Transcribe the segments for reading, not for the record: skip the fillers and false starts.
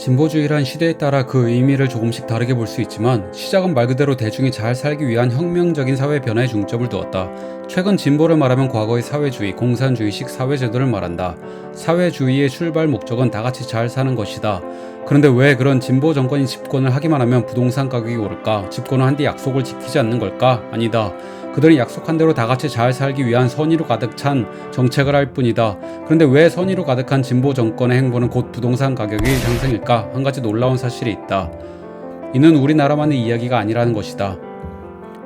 진보주의란 시대에 따라 그 의미를 조금씩 다르게 볼 수 있지만 시작은 말 그대로 대중이 잘 살기 위한 혁명적인 사회 변화에 중점을 두었다. 최근 진보를 말하면 과거의 사회주의, 공산주의식 사회제도를 말한다. 사회주의의 출발 목적은 다같이 잘 사는 것이다. 그런데 왜 그런 진보 정권이 집권을 하기만 하면 부동산 가격이 오를까? 집권을 한 뒤 약속을 지키지 않는 걸까? 아니다. 그들은 약속한 대로 다같이 잘 살기 위한 선의로 가득 찬 정책을 할 뿐이다. 그런데 왜 선의로 가득한 진보 정권의 행보는 곧 부동산 가격의 상승일까? 한 가지 놀라운 사실이 있다. 이는 우리나라만의 이야기가 아니라는 것이다.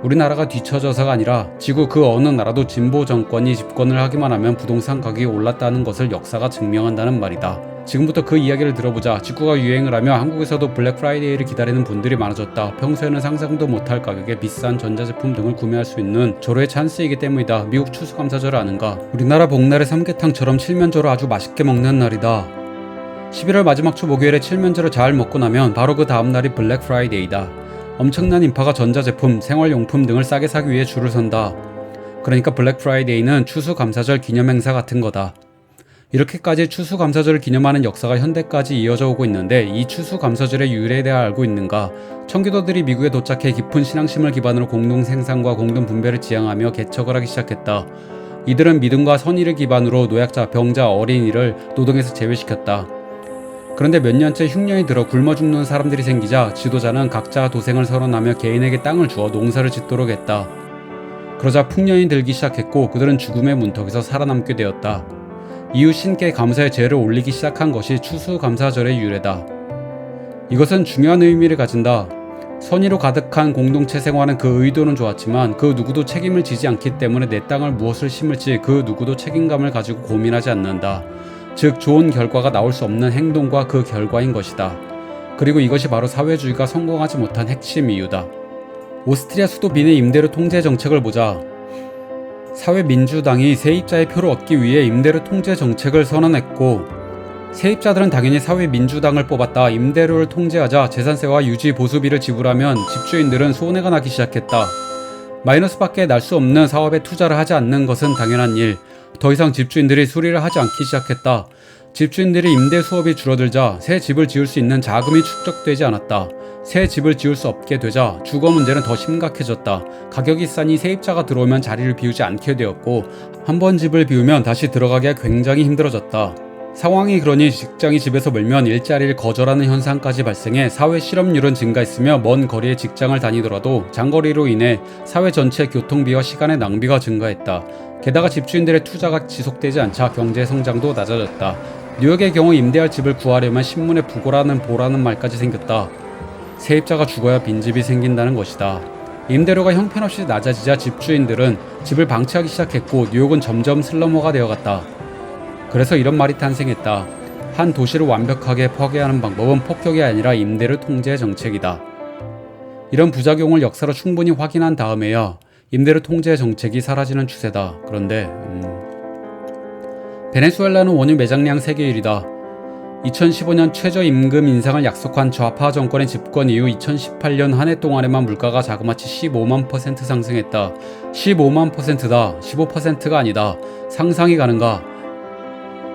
우리나라가 뒤처져서가 아니라 지구 그 어느 나라도 진보 정권이 집권을 하기만 하면 부동산 가격이 올랐다는 것을 역사가 증명한다는 말이다. 지금부터 그 이야기를 들어보자. 직구가 유행을 하며 한국에서도 블랙 프라이데이를 기다리는 분들이 많아졌다. 평소에는 상상도 못할 가격에 비싼 전자제품 등을 구매할 수 있는 절호의 찬스이기 때문이다. 미국 추수감사절 아는가? 우리나라 복날의 삼계탕처럼 칠면조를 아주 맛있게 먹는 날이다. 11월 마지막 주 목요일에 칠면조를 잘 먹고 나면 바로 그 다음날이 블랙 프라이데이다. 엄청난 인파가 전자제품, 생활용품 등을 싸게 사기 위해 줄을 선다. 그러니까 블랙 프라이데이는 추수감사절 기념행사 같은 거다. 이렇게까지 추수감사절을 기념하는 역사가 현대까지 이어져 오고 있는데 이 추수감사절의 유래에 대해 알고 있는가? 청교도들이 미국에 도착해 깊은 신앙심을 기반으로 공동생산과 공동분배를 지향하며 개척을 하기 시작했다. 이들은 믿음과 선의를 기반으로 노약자, 병자, 어린이를 노동에서 제외시켰다. 그런데 몇 년째 흉년이 들어 굶어 죽는 사람들이 생기자 지도자는 각자 도생을 선언하며 개인에게 땅을 주어 농사를 짓도록 했다. 그러자 풍년이 들기 시작했고 그들은 죽음의 문턱에서 살아남게 되었다. 이후 신께 감사의 제를 올리기 시작한 것이 추수감사절의 유래다. 이것은 중요한 의미를 가진다. 선의로 가득한 공동체 생활은 그 의도는 좋았지만 그 누구도 책임을 지지 않기 때문에 내 땅을 무엇을 심을지 그 누구도 책임감을 가지고 고민하지 않는다. 즉 좋은 결과가 나올 수 없는 행동과 그 결과인 것이다. 그리고 이것이 바로 사회주의가 성공하지 못한 핵심 이유다. 오스트리아 수도 빈의 임대료 통제 정책을 보자. 사회민주당이 세입자의 표를 얻기 위해 임대료 통제 정책을 선언했고 세입자들은 당연히 사회민주당을 뽑았다. 임대료를 통제하자 재산세와 유지 보수비를 지불하면 집주인들은 손해가 나기 시작했다. 마이너스밖에 날 수 없는 사업에 투자를 하지 않는 것은 당연한 일. 더 이상 집주인들이 수리를 하지 않기 시작했다. 집주인들이 임대 수업이 줄어들자 새 집을 지을 수 있는 자금이 축적되지 않았다. 새 집을 지을 수 없게 되자 주거 문제는 더 심각해졌다. 가격이 싸니 세입자가 들어오면 자리를 비우지 않게 되었고 한 번 집을 비우면 다시 들어가기가 굉장히 힘들어졌다. 상황이 그러니 직장이 집에서 멀면 일자리를 거절하는 현상까지 발생해 사회 실업률은 증가했으며 먼 거리에 직장을 다니더라도 장거리로 인해 사회 전체 교통비와 시간의 낭비가 증가했다. 게다가 집주인들의 투자가 지속되지 않자 경제 성장도 낮아졌다. 뉴욕의 경우 임대할 집을 구하려면 신문에 부고라는 보라는 말까지 생겼다. 세입자가 죽어야 빈집이 생긴다는 것이다. 임대료가 형편없이 낮아지자 집주인들은 집을 방치하기 시작했고 뉴욕은 점점 슬럼화가 되어갔다. 그래서 이런 말이 탄생했다. 한 도시를 완벽하게 파괴하는 방법은 폭격이 아니라 임대료 통제 정책이다. 이런 부작용을 역사로 충분히 확인한 다음에야 임대료 통제 정책이 사라지는 추세다. 그런데 베네수엘라는 원유 매장량 세계 1위다. 2015년 최저임금 인상을 약속한 좌파 정권의 집권 이후 2018년 한 해 동안에만 물가가 자그마치 15만 % 상승했다. 15만 %다. 15%가 아니다. 상상이 가는가?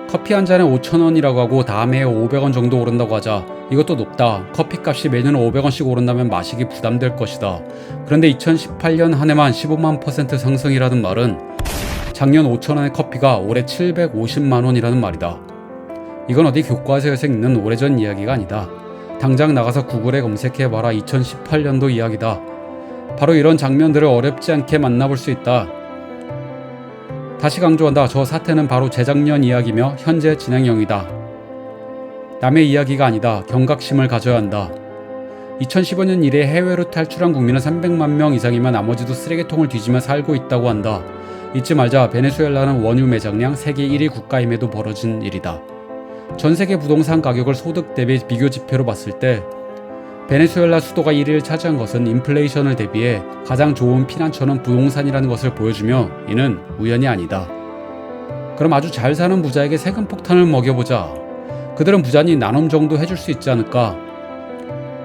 커피 한 잔에 5,000원이라고 하고 다음 해에 500원 정도 오른다고 하자. 이것도 높다. 커피값이 매년 500원씩 오른다면 마시기 부담될 것이다. 그런데 2018년 한 해만 15만 % 상승이라는 말은 작년 5,000원의 커피가 올해 750만 원이라는 말이다. 이건 어디 교과서에서 읽는 오래전 이야기가 아니다. 당장 나가서 구글에 검색해봐라. 2018년도 이야기다. 바로 이런 장면들을 어렵지 않게 만나볼 수 있다. 다시 강조한다. 저 사태는 바로 재작년 이야기며 현재 진행형이다. 남의 이야기가 아니다. 경각심을 가져야 한다. 2015년 이래 해외로 탈출한 국민은 300만 명 이상이면 나머지도 쓰레기통을 뒤지며 살고 있다고 한다. 잊지 말자. 베네수엘라는 원유 매장량 세계 1위 국가임에도 벌어진 일이다. 전 세계 부동산 가격을 소득 대비 비교 지표로 봤을 때 베네수엘라 수도가 1위를 차지한 것은 인플레이션을 대비해 가장 좋은 피난처는 부동산이라는 것을 보여주며 이는 우연이 아니다. 그럼 아주 잘 사는 부자에게 세금 폭탄을 먹여보자. 그들은 부자니 나눔 정도 해줄 수 있지 않을까?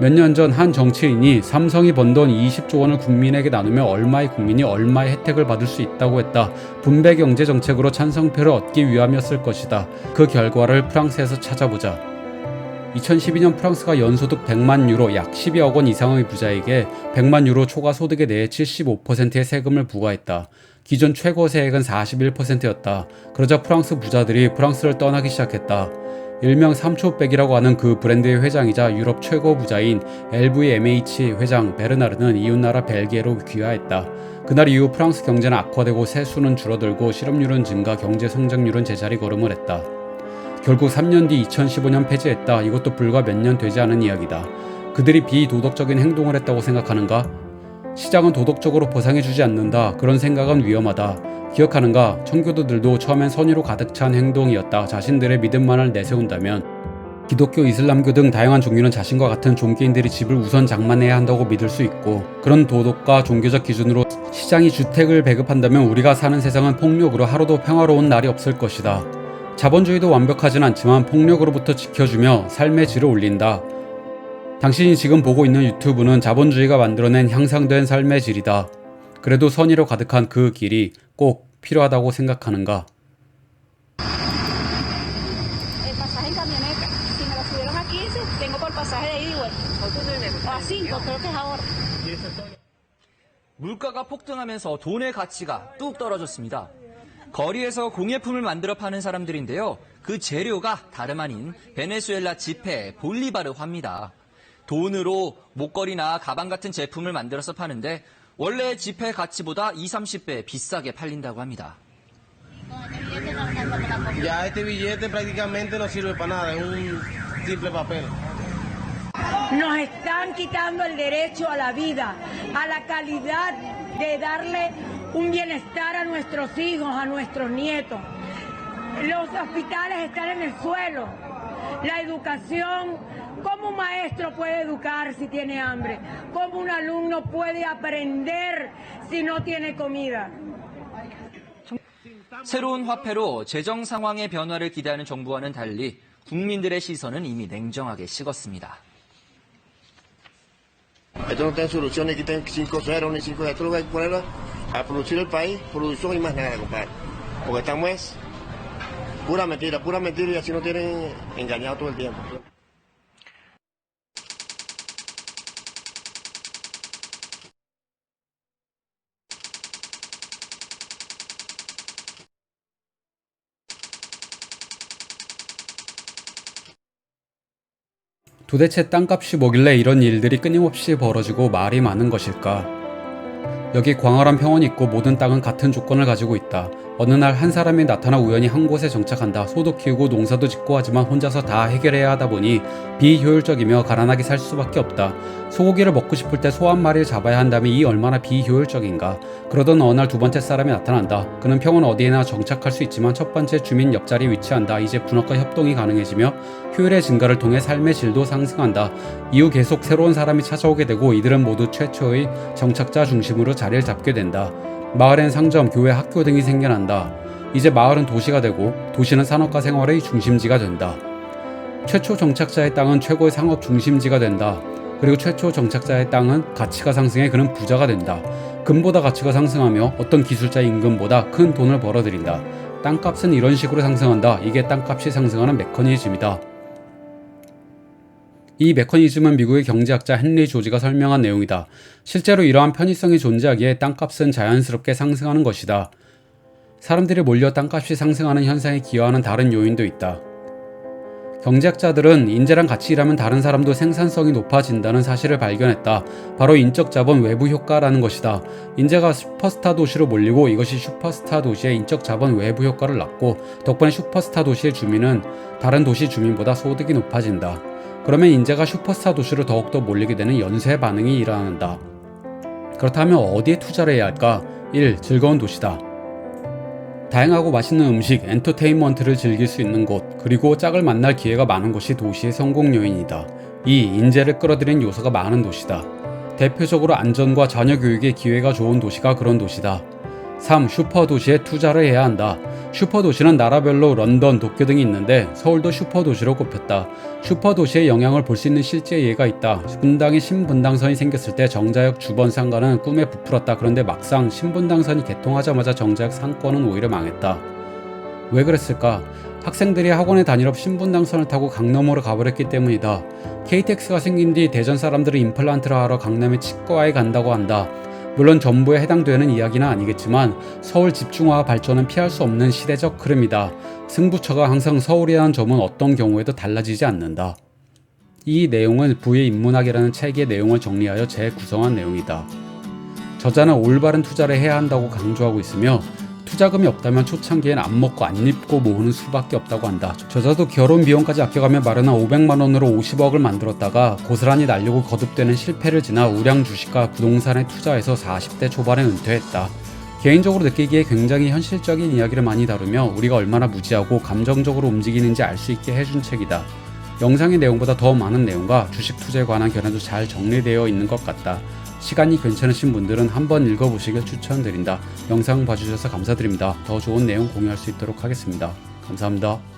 몇 년 전 한 정치인이 삼성이 번 돈 20조 원을 국민에게 나누며 얼마의 국민이 얼마의 혜택을 받을 수 있다고 했다. 분배 경제 정책으로 찬성표를 얻기 위함이었을 것이다. 그 결과를 프랑스에서 찾아보자. 2012년 프랑스가 연소득 100만 유로 약 12억 원 이상의 부자에게 100만 유로 초과 소득에 대해 75%의 세금을 부과했다. 기존 최고 세액은 41%였다. 그러자 프랑스 부자들이 프랑스를 떠나기 시작했다. 일명 삼초백이라고 하는 그 브랜드의 회장이자 유럽 최고 부자인 LVMH 회장 베르나르는 이웃나라 벨기에로 귀화했다. 그날 이후 프랑스 경제는 악화되고 세수는 줄어들고 실업률은 증가, 경제 성장률은 제자리 걸음을 했다. 결국 3년 뒤 2015년 폐지했다. 이것도 불과 몇 년 되지 않은 이야기다. 그들이 비도덕적인 행동을 했다고 생각하는가? 시장은 도덕적으로 보상해주지 않는다. 그런 생각은 위험하다. 기억하는가? 청교도들도 처음엔 선의로 가득 찬 행동이었다. 자신들의 믿음만을 내세운다면 기독교, 이슬람교 등 다양한 종교는 자신과 같은 종교인들이 집을 우선 장만해야 한다고 믿을 수 있고, 그런 도덕과 종교적 기준으로 시장이 주택을 배급한다면 우리가 사는 세상은 폭력으로 하루도 평화로운 날이 없을 것이다. 자본주의도 완벽하진 않지만 폭력으로부터 지켜주며 삶의 질을 올린다. 당신이 지금 보고 있는 유튜브는 자본주의가 만들어낸 향상된 삶의 질이다. 그래도 선의로 가득한 그 길이 꼭 필요하다고 생각하는가? 물가가 폭등하면서 돈의 가치가 뚝 떨어졌습니다. 거리에서 공예품을 만들어 파는 사람들인데요. 그 재료가 다름 아닌 베네수엘라 지페 볼리바르 화입니다. 돈으로 목걸이나 가방 같은 제품을 만들어서 파는데 원래 지폐 가치보다 20-30배 비싸게 팔린다고 합니다. Ya este billete prácticamente no sirve para nada, es un simple papel. Nos están quitando el derecho a la vida, a la calidad de darle un bienestar a nuestros hijos, a nuestros nietos. Los hospitales están en el suelo. La educación, ¿cómo un maestro puede educar si tiene hambre? ¿Cómo un alumno puede aprender si no tiene comida? 새로운 화폐로 재정 상황의 변화를 기대하는 정부와는 달리 국민들의 시선은 이미 냉정하게 식었습니다. Esto no tiene solución, ni quiten 5-0 ni 5-0. Esto lo que hay que ponerlo a producir el país, producción y más nada, compadre. Porque estamos es pura mentira y así nos tienen engañado todo el tiempo. 도대체 땅값이 뭐길래 이런 일들이 끊임없이 벌어지고 말이 많은 것일까? 여기 광활한 평원이 있고 모든 땅은 같은 조건을 가지고 있다. 어느 날 한 사람이 나타나 우연히 한 곳에 정착한다. 소도 키우고 농사도 짓고 하지만 혼자서 다 해결해야 하다 보니 비효율적이며 가난하게 살 수밖에 없다. 소고기를 먹고 싶을 때 소 한 마리를 잡아야 한다면 이 얼마나 비효율적인가. 그러던 어느 날 두 번째 사람이 나타난다. 그는 평원 어디에나 정착할 수 있지만 첫 번째 주민 옆자리에 위치한다. 이제 분업과 협동이 가능해지며 효율의 증가를 통해 삶의 질도 상승한다. 이후 계속 새로운 사람이 찾아오게 되고 이들은 모두 최초의 정착자 중심으로 자리를 잡게 된다. 마을엔 상점, 교회, 학교 등이 생겨난다. 이제 마을은 도시가 되고 도시는 산업과 생활의 중심지가 된다. 최초 정착자의 땅은 최고의 상업 중심지가 된다. 그리고 최초 정착자의 땅은 가치가 상승해 그는 부자가 된다. 금보다 가치가 상승하며 어떤 기술자의 임금보다 큰 돈을 벌어들인다. 땅값은 이런 식으로 상승한다. 이게 땅값이 상승하는 메커니즘이다. 이 메커니즘은 미국의 경제학자 헨리 조지가 설명한 내용이다. 실제로 이러한 편의성이 존재하기에 땅값은 자연스럽게 상승하는 것이다. 사람들이 몰려 땅값이 상승하는 현상에 기여하는 다른 요인도 있다. 경제학자들은 인재랑 같이 일하면 다른 사람도 생산성이 높아진다는 사실을 발견했다. 바로 인적 자본 외부 효과라는 것이다. 인재가 슈퍼스타 도시로 몰리고 이것이 슈퍼스타 도시의 인적 자본 외부 효과를 낳고 덕분에 슈퍼스타 도시의 주민은 다른 도시 주민보다 소득이 높아진다. 그러면 인재가 슈퍼스타 도시로 더욱더 몰리게 되는 연쇄 반응이 일어난다. 그렇다면 어디에 투자를 해야 할까? 1. 즐거운 도시다. 다양하고 맛있는 음식, 엔터테인먼트를 즐길 수 있는 곳, 그리고 짝을 만날 기회가 많은 곳이 도시의 성공 요인이다. 2. 인재를 끌어들이는 요소가 많은 도시다. 대표적으로 안전과 자녀 교육의 기회가 좋은 도시가 그런 도시다. 3. 슈퍼도시에 투자를 해야 한다. 슈퍼도시는 나라별로 런던, 도쿄 등이 있는데 서울도 슈퍼도시로 꼽혔다. 슈퍼도시의 영향을 볼 수 있는 실제 예가 있다. 분당에 신분당선이 생겼을 때 정자역 주번 상가는 꿈에 부풀었다. 그런데 막상 신분당선이 개통하자마자 정자역 상권은 오히려 망했다. 왜 그랬을까? 학생들이 학원에 다니러 신분당선을 타고 강남으로 가버렸기 때문이다. KTX가 생긴 뒤 대전 사람들은 임플란트를 하러 강남에 치과에 간다고 한다. 물론 전부에 해당되는 이야기는 아니겠지만 서울 집중화 발전은 피할 수 없는 시대적 흐름이다. 승부처가 항상 서울이라는 점은 어떤 경우에도 달라지지 않는다. 이 내용은 부의 인문학이라는 책의 내용을 정리하여 재구성한 내용이다. 저자는 올바른 투자를 해야 한다고 강조하고 있으며 투자금이 없다면 초창기엔 안 먹고 안 입고 모으는 수밖에 없다고 한다. 저자도 결혼 비용까지 아껴가며 마련한 500만 원으로 50억을 만들었다가 고스란히 날리고 거듭되는 실패를 지나 우량 주식과 부동산에 투자해서 40대 초반에 은퇴했다. 개인적으로 느끼기에 굉장히 현실적인 이야기를 많이 다루며 우리가 얼마나 무지하고 감정적으로 움직이는지 알 수 있게 해준 책이다. 영상의 내용보다 더 많은 내용과 주식 투자에 관한 견해도 잘 정리되어 있는 것 같다. 시간이 괜찮으신 분들은 한번 읽어보시길 추천드린다. 영상 봐주셔서 감사드립니다. 더 좋은 내용 공유할 수 있도록 하겠습니다. 감사합니다.